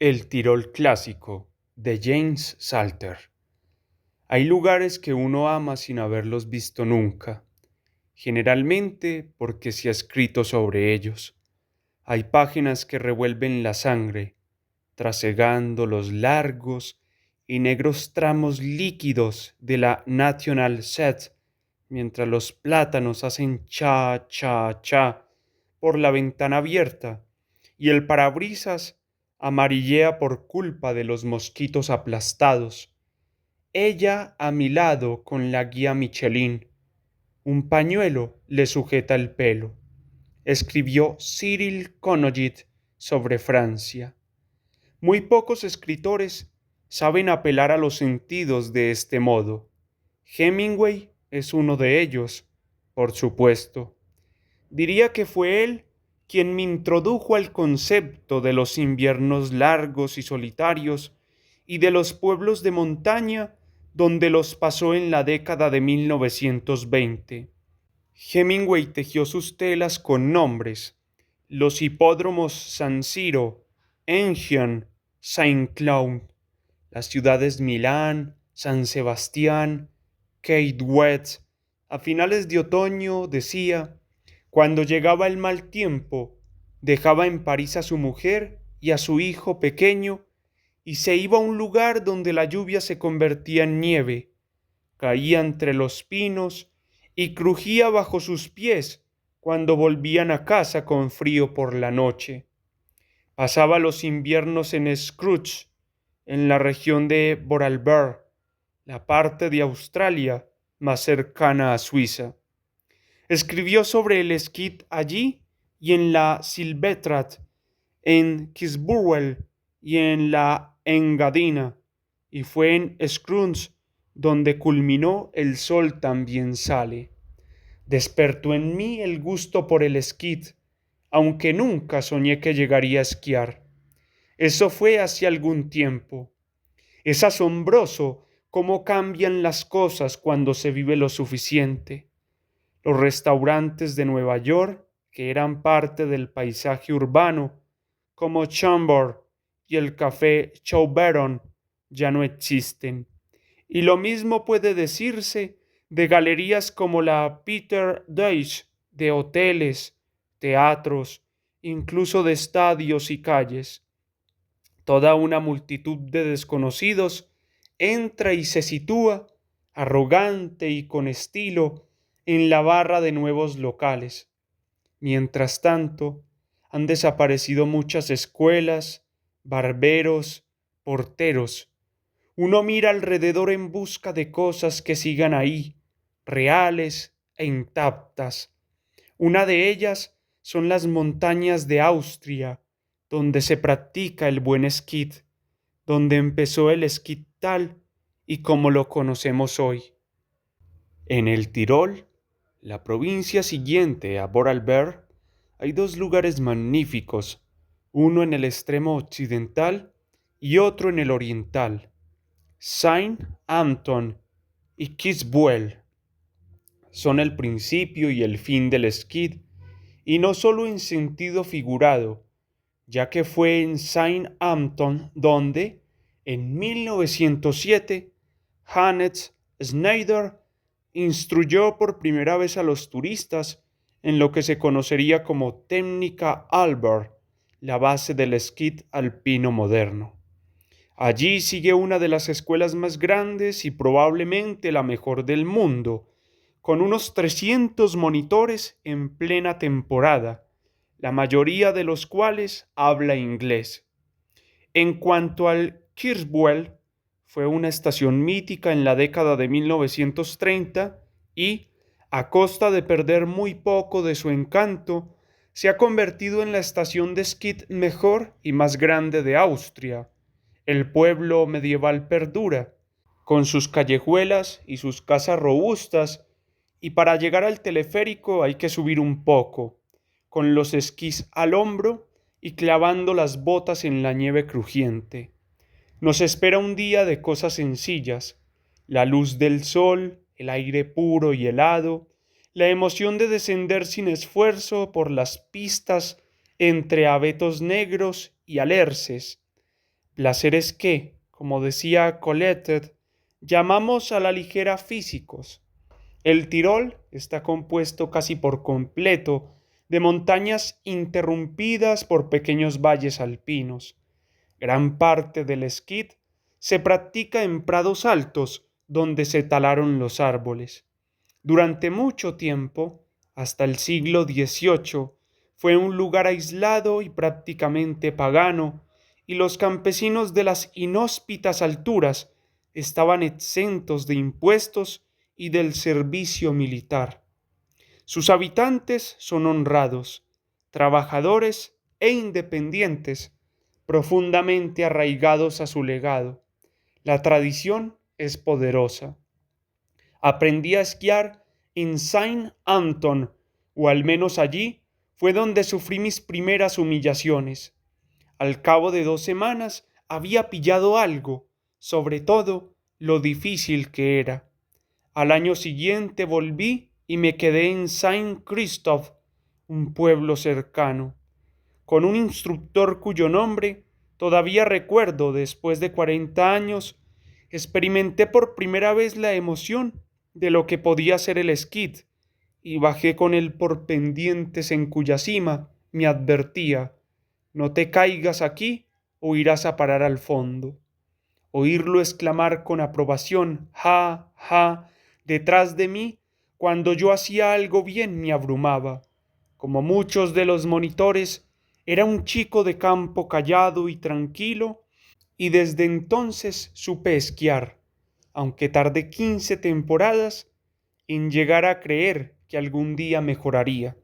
El Tirol clásico de James Salter. Hay lugares que uno ama sin haberlos visto nunca, generalmente porque se ha escrito sobre ellos. Hay páginas que revuelven la sangre, trasegando los largos y negros tramos líquidos de la National Set, mientras los plátanos hacen cha, cha, cha por la ventana abierta y el parabrisas amarillea por culpa de los mosquitos aplastados. Ella a mi lado con la guía Michelin. Un pañuelo le sujeta el pelo. Escribió Cyril Conogit sobre Francia. Muy pocos escritores saben apelar a los sentidos de este modo. Hemingway es uno de ellos, por supuesto. Diría que fue él quien me introdujo al concepto de los inviernos largos y solitarios y de los pueblos de montaña donde los pasó en la década de 1920. Hemingway tejió sus telas con nombres: los hipódromos San Siro, Enghien, Saint-Cloud, las ciudades Milán, San Sebastián, Katewet. A finales de otoño, decía, cuando llegaba el mal tiempo, dejaba en París a su mujer y a su hijo pequeño y se iba a un lugar donde la lluvia se convertía en nieve, caía entre los pinos y crujía bajo sus pies cuando volvían a casa con frío por la noche. Pasaba los inviernos en Scrooge, en la región de Vorarlberg, la parte de Australia más cercana a Suiza. Escribió sobre el esquí allí y en la Silvetratt, en Kisburwell y en la Engadina, y fue en Scrooge donde culminó El sol también sale. Despertó en mí el gusto por el esquí, aunque nunca soñé que llegaría a esquiar. Eso fue hace algún tiempo. Es asombroso cómo cambian las cosas cuando se vive lo suficiente. Los restaurantes de Nueva York, que eran parte del paisaje urbano, como Chambord y el café Chauveron, ya no existen. Y lo mismo puede decirse de galerías como la Peter Deutsch, de hoteles, teatros, incluso de estadios y calles. Toda una multitud de desconocidos entra y se sitúa, arrogante y con estilo, en la barra de nuevos locales. Mientras tanto, han desaparecido muchas escuelas, barberos, porteros. Uno mira alrededor en busca de cosas que sigan ahí, reales e intactas. Una de ellas son las montañas de Austria, donde se practica el buen esquí, donde empezó el esquí tal y como lo conocemos hoy. En el Tirol, la provincia siguiente a Vorarlberg, hay dos lugares magníficos, uno en el extremo occidental y otro en el oriental, Saint-Anton y Kisbuel. Son el principio y el fin del esquí, y no solo en sentido figurado, ya que fue en Saint-Anton donde, en 1907, Hannes Schneider instruyó por primera vez a los turistas en lo que se conocería como técnica Albert, la base del esquí alpino moderno. Allí sigue una de las escuelas más grandes y probablemente la mejor del mundo, con unos 300 monitores en plena temporada, la mayoría de los cuales habla inglés. En cuanto al Kirchbuel, fue una estación mítica en la década de 1930 y, a costa de perder muy poco de su encanto, se ha convertido en la estación de esquí mejor y más grande de Austria. El pueblo medieval perdura, con sus callejuelas y sus casas robustas, y para llegar al teleférico hay que subir un poco, con los esquís al hombro y clavando las botas en la nieve crujiente. Nos espera un día de cosas sencillas: la luz del sol, el aire puro y helado, la emoción de descender sin esfuerzo por las pistas entre abetos negros y alerces, Placeres que, como decía Colette, llamamos a la ligera físicos. El Tirol está compuesto casi por completo de montañas interrumpidas por pequeños valles alpinos. Gran parte del esquí se practica en prados altos donde se talaron los árboles. Durante mucho tiempo, hasta el siglo XVIII, fue un lugar aislado y prácticamente pagano, y los campesinos de las inhóspitas alturas estaban exentos de impuestos y del servicio militar. Sus habitantes son honrados, trabajadores e independientes, profundamente arraigados a su legado. La tradición es poderosa. Aprendí a esquiar en Saint Anton, o al menos allí fue donde sufrí mis primeras humillaciones. Al cabo de 2 semanas había pillado algo, sobre todo lo difícil que era. Al año siguiente volví y me quedé en Saint Christophe, un pueblo cercano, con un instructor cuyo nombre todavía recuerdo. Después de 40 años, experimenté por primera vez la emoción de lo que podía ser el esquí y bajé con él por pendientes en cuya cima me advertía: no te caigas aquí o irás a parar al fondo. Oírlo exclamar con aprobación, ja, ja, detrás de mí, cuando yo hacía algo bien, me abrumaba. Como muchos de los monitores, era un chico de campo callado y tranquilo, y desde entonces supe esquiar, aunque tardé 15 temporadas en llegar a creer que algún día mejoraría.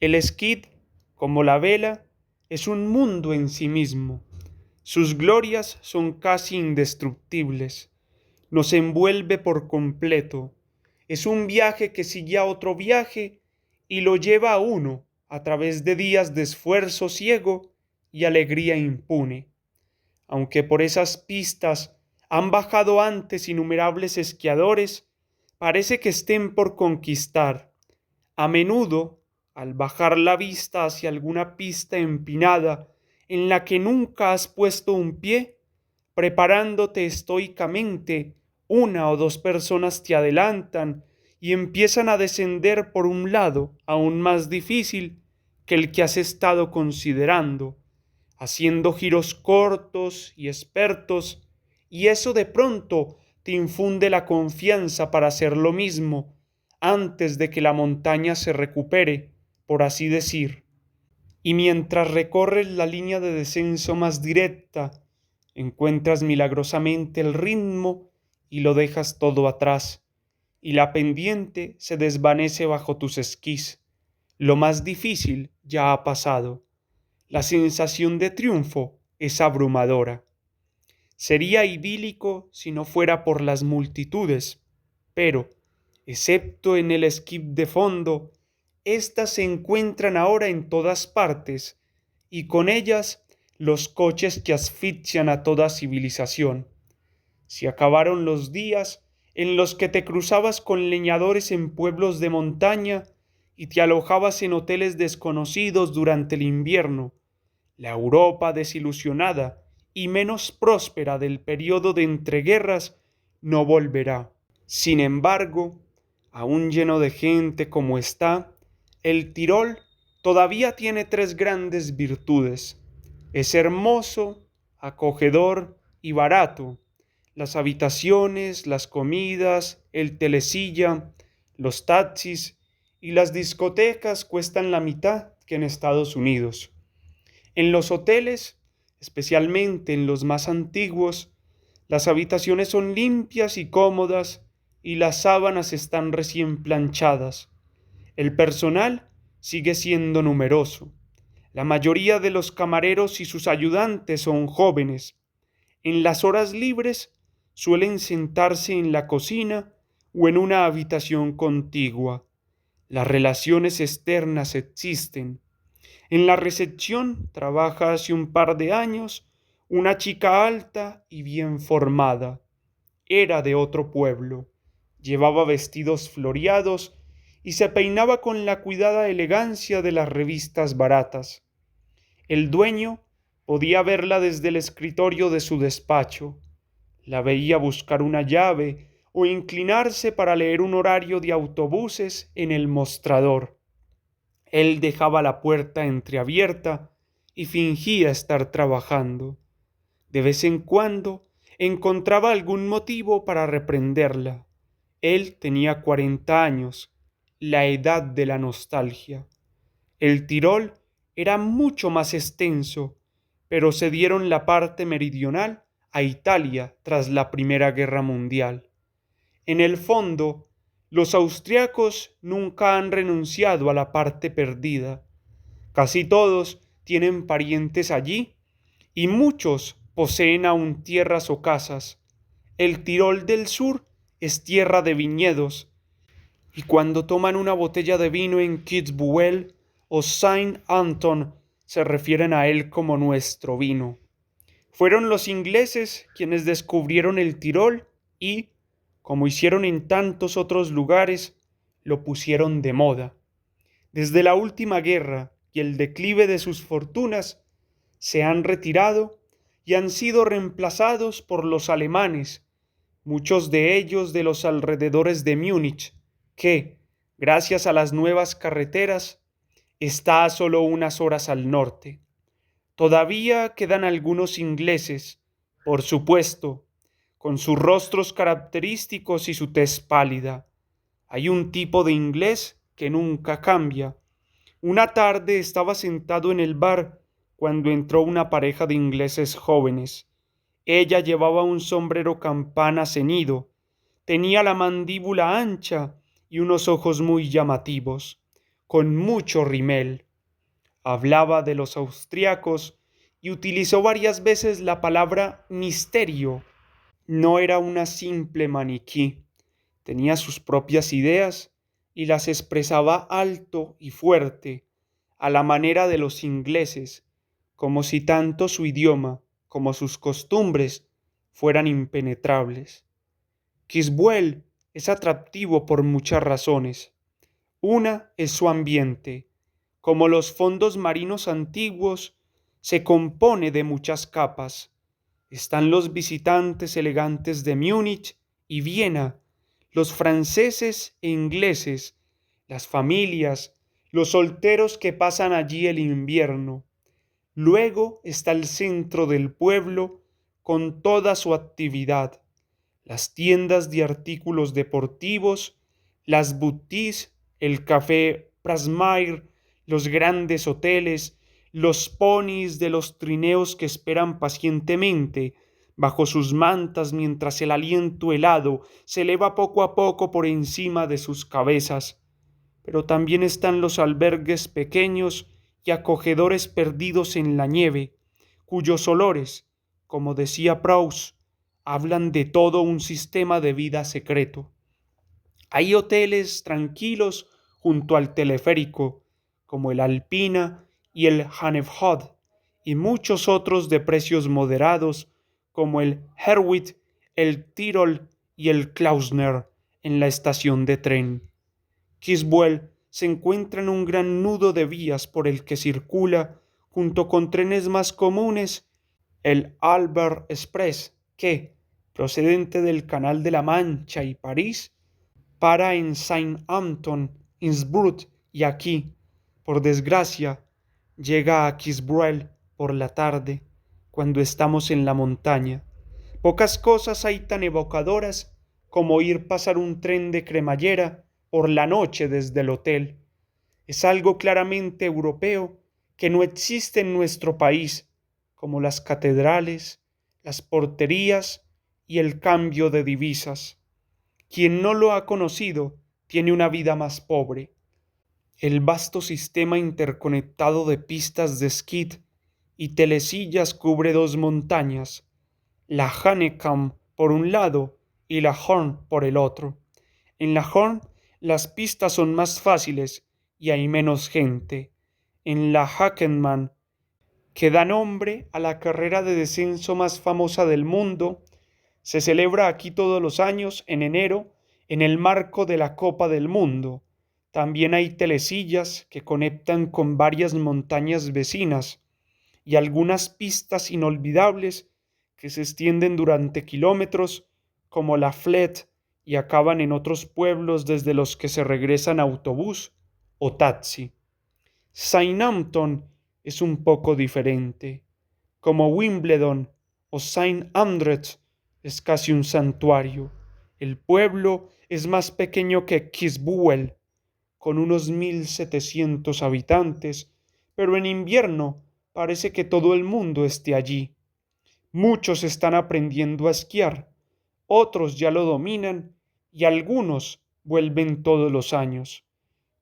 El esquí, como la vela, es un mundo en sí mismo. Sus glorias son casi indestructibles. Nos envuelve por completo. Es un viaje que sigue a otro viaje y lo lleva a uno a través de días de esfuerzo ciego y alegría impune. Aunque por esas pistas han bajado antes innumerables esquiadores, parece que estén por conquistar. A menudo, al bajar la vista hacia alguna pista empinada en la que nunca has puesto un pie, preparándote estoicamente, 1 o 2 personas te adelantan y empiezan a descender por un lado aún más difícil que el que has estado considerando, haciendo giros cortos y expertos, y eso de pronto te infunde la confianza para hacer lo mismo antes de que la montaña se recupere, por así decir. Y mientras recorres la línea de descenso más directa, encuentras milagrosamente el ritmo y lo dejas todo atrás, y la pendiente se desvanece bajo tus esquís. Lo más difícil ya ha pasado. La sensación de triunfo es abrumadora. Sería idílico si no fuera por las multitudes, pero, excepto en el esquí de fondo, éstas se encuentran ahora en todas partes, y con ellas los coches que asfixian a toda civilización. Se acabaron los días en los que te cruzabas con leñadores en pueblos de montaña y te alojabas en hoteles desconocidos durante el invierno. La Europa desilusionada y menos próspera del período de entreguerras no volverá. Sin embargo, aún lleno de gente como está, el Tirol todavía tiene 3 grandes virtudes. Es hermoso, acogedor y barato. Las habitaciones, las comidas, el telesilla, los taxis y las discotecas cuestan la mitad que en Estados Unidos. En los hoteles, especialmente en los más antiguos, las habitaciones son limpias y cómodas y las sábanas están recién planchadas. El personal sigue siendo numeroso. La mayoría de los camareros y sus ayudantes son jóvenes. En las horas libres suelen sentarse en la cocina o en una habitación contigua. Las relaciones externas existen. En la recepción trabaja hace un par de años una chica alta y bien formada. Era de otro pueblo. Llevaba vestidos floreados y se peinaba con la cuidada elegancia de las revistas baratas. El dueño Podía verla desde el escritorio de su despacho. La veía buscar una llave o inclinarse para leer un horario de autobuses en el mostrador. Él dejaba la puerta entreabierta y fingía estar trabajando. De vez en cuando encontraba algún motivo para reprenderla. Él tenía 40 años, la edad de la nostalgia. El Tirol era mucho más extenso, pero cedieron la parte meridional a Italia tras la Primera Guerra Mundial. En el fondo, los austriacos nunca han renunciado a la parte perdida. Casi todos tienen parientes allí y muchos poseen aún tierras o casas. El Tirol del Sur es tierra de viñedos y cuando toman una botella de vino en Kitzbühel o Saint Anton se refieren a él como nuestro vino. Fueron los ingleses quienes descubrieron el Tirol y, como hicieron en tantos otros lugares, lo pusieron de moda. Desde la última guerra y el declive de sus fortunas, se han retirado y han sido reemplazados por los alemanes, muchos de ellos de los alrededores de Múnich, que, gracias a las nuevas carreteras, está a solo unas horas al norte. Todavía quedan algunos ingleses, por supuesto, con sus rostros característicos y su tez pálida. Hay un tipo de inglés que nunca cambia. Una tarde estaba sentado en el bar cuando entró una pareja de ingleses jóvenes. Ella llevaba un sombrero campana ceñido, tenía la mandíbula ancha y unos ojos muy llamativos, con mucho rimel. Hablaba de los austriacos y utilizó varias veces la palabra misterio. No era una simple maniquí, tenía sus propias ideas y las expresaba alto y fuerte, a la manera de los ingleses, como si tanto su idioma como sus costumbres fueran impenetrables. Kisbuel es atractivo por muchas razones. Una es su ambiente. Como los fondos marinos antiguos, se compone de muchas capas. Están los visitantes elegantes de Múnich y Viena, los franceses e ingleses, las familias, los solteros que pasan allí el invierno. Luego está el centro del pueblo con toda su actividad, las tiendas de artículos deportivos, las boutiques, el café Prasmair, los grandes hoteles, los ponis de los trineos que esperan pacientemente bajo sus mantas mientras el aliento helado se eleva poco a poco por encima de sus cabezas. Pero también están los albergues pequeños y acogedores perdidos en la nieve, cuyos olores, como decía Proust, hablan de todo un sistema de vida secreto. Hay hoteles tranquilos junto al teleférico, como el Alpina y el Hanefhod, y muchos otros de precios moderados, como el Herwit, el Tirol y el Klausner, en la estación de tren. Kisbuel se encuentra en un gran nudo de vías por el que circula, junto con trenes más comunes, el Albert Express, que, procedente del Canal de la Mancha y París, para en Saint-Anton, Innsbruck y aquí, por desgracia, llega a Kisbuel por la tarde, cuando estamos en la montaña. Pocas cosas hay tan evocadoras como oír pasar un tren de cremallera por la noche desde el hotel. Es algo claramente europeo que no existe en nuestro país, como las catedrales, las porterías y el cambio de divisas. Quien no lo ha conocido tiene una vida más pobre. El vasto sistema interconectado de pistas de esquí y telesillas cubre dos montañas, la Hanekamp por un lado y la Horn por el otro. En la Horn las pistas son más fáciles y hay menos gente. En la Hackenmann, que da nombre a la carrera de descenso más famosa del mundo, se celebra aquí todos los años en enero en el marco de la Copa del Mundo. También hay telesillas que conectan con varias montañas vecinas y algunas pistas inolvidables que se extienden durante kilómetros como la Flet y acaban en otros pueblos desde los que se regresan a autobús o taxi. Southampton es un poco diferente. Como Wimbledon o Saint Andrews es casi un santuario. El pueblo es más pequeño que Kisbuel, con unos 1.700 habitantes, pero en invierno parece que todo el mundo esté allí. Muchos están aprendiendo a esquiar, otros ya lo dominan y algunos vuelven todos los años.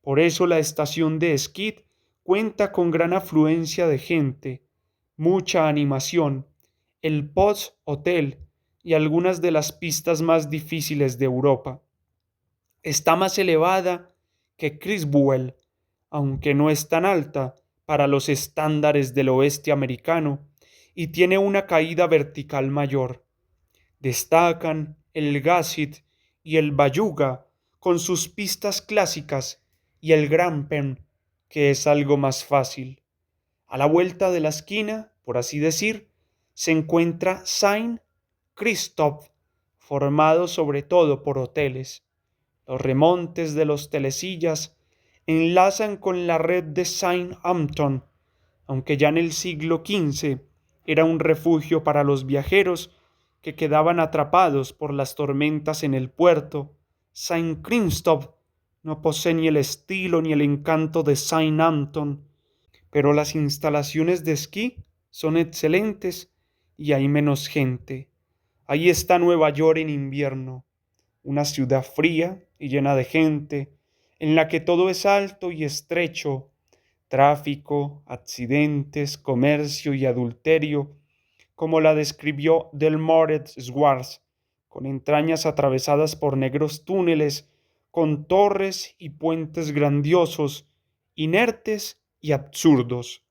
Por eso la estación de esquí cuenta con gran afluencia de gente, mucha animación, el Post Hotel y algunas de las pistas más difíciles de Europa. Está más elevada que Criswell, aunque no es tan alta para los estándares del oeste americano, y tiene una caída vertical mayor. Destacan el Gassit y el Bayuga con sus pistas clásicas y el Grampen, que es algo más fácil. A la vuelta de la esquina, por así decir, se encuentra Saint Christophe, formado sobre todo por hoteles. Los remontes de los telesillas enlazan con la red de Southampton, aunque ya en el siglo XV era un refugio para los viajeros que quedaban atrapados por las tormentas en el puerto. Saint Christophe no posee ni el estilo ni el encanto de Southampton, pero las instalaciones de esquí son excelentes y hay menos gente. Ahí está Nueva York en invierno, una ciudad fría y llena de gente, en la que todo es alto y estrecho, tráfico, accidentes, comercio y adulterio, como la describió Delmoret Schwartz, con entrañas atravesadas por negros túneles, con torres y puentes grandiosos, inertes y absurdos.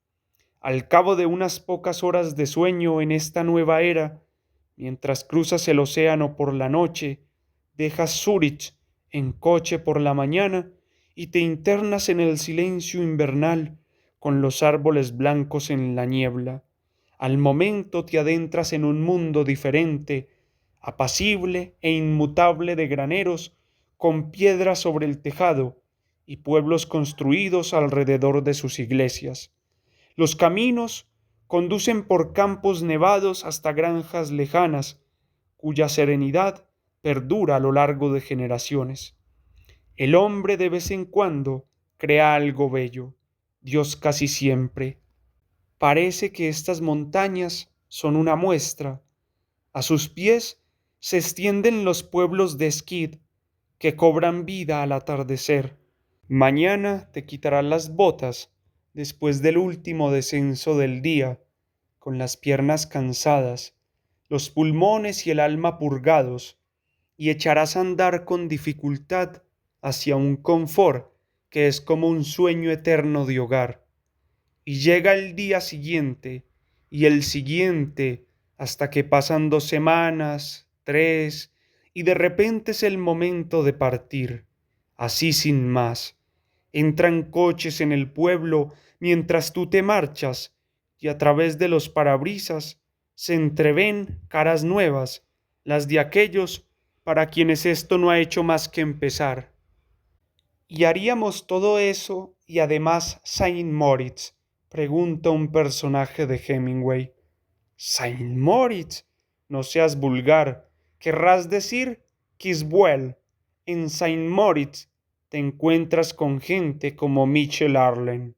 Al cabo de unas pocas horas de sueño en esta nueva era, mientras cruzas el océano por la noche, dejas Zúrich en coche por la mañana y te internas en el silencio invernal con los árboles blancos en la niebla. Al momento te adentras en un mundo diferente, apacible e inmutable de graneros con piedras sobre el tejado y pueblos construidos alrededor de sus iglesias. Los caminos conducen por campos nevados hasta granjas lejanas, cuya serenidad perdura a lo largo de generaciones. El hombre de vez en cuando crea algo bello, Dios casi siempre. Parece que estas montañas son una muestra. A sus pies se extienden los pueblos de Skid que cobran vida al atardecer. Mañana te quitarás las botas después del último descenso del día, con las piernas cansadas, los pulmones y el alma purgados, y echarás a andar con dificultad hacia un confort que es como un sueño eterno de hogar. Y llega el día siguiente y el siguiente hasta que pasan 2 semanas, 3, y de repente es el momento de partir, así sin más. Entran coches en el pueblo mientras tú te marchas y a través de los parabrisas se entreven caras nuevas, las de aquellos para quienes esto no ha hecho más que empezar. ¿Y haríamos todo eso y además Saint Moritz? Pregunta un personaje de Hemingway. Saint Moritz, no seas vulgar. Querrás decir Kisbuel. En Saint Moritz te encuentras con gente como Michel Arlen.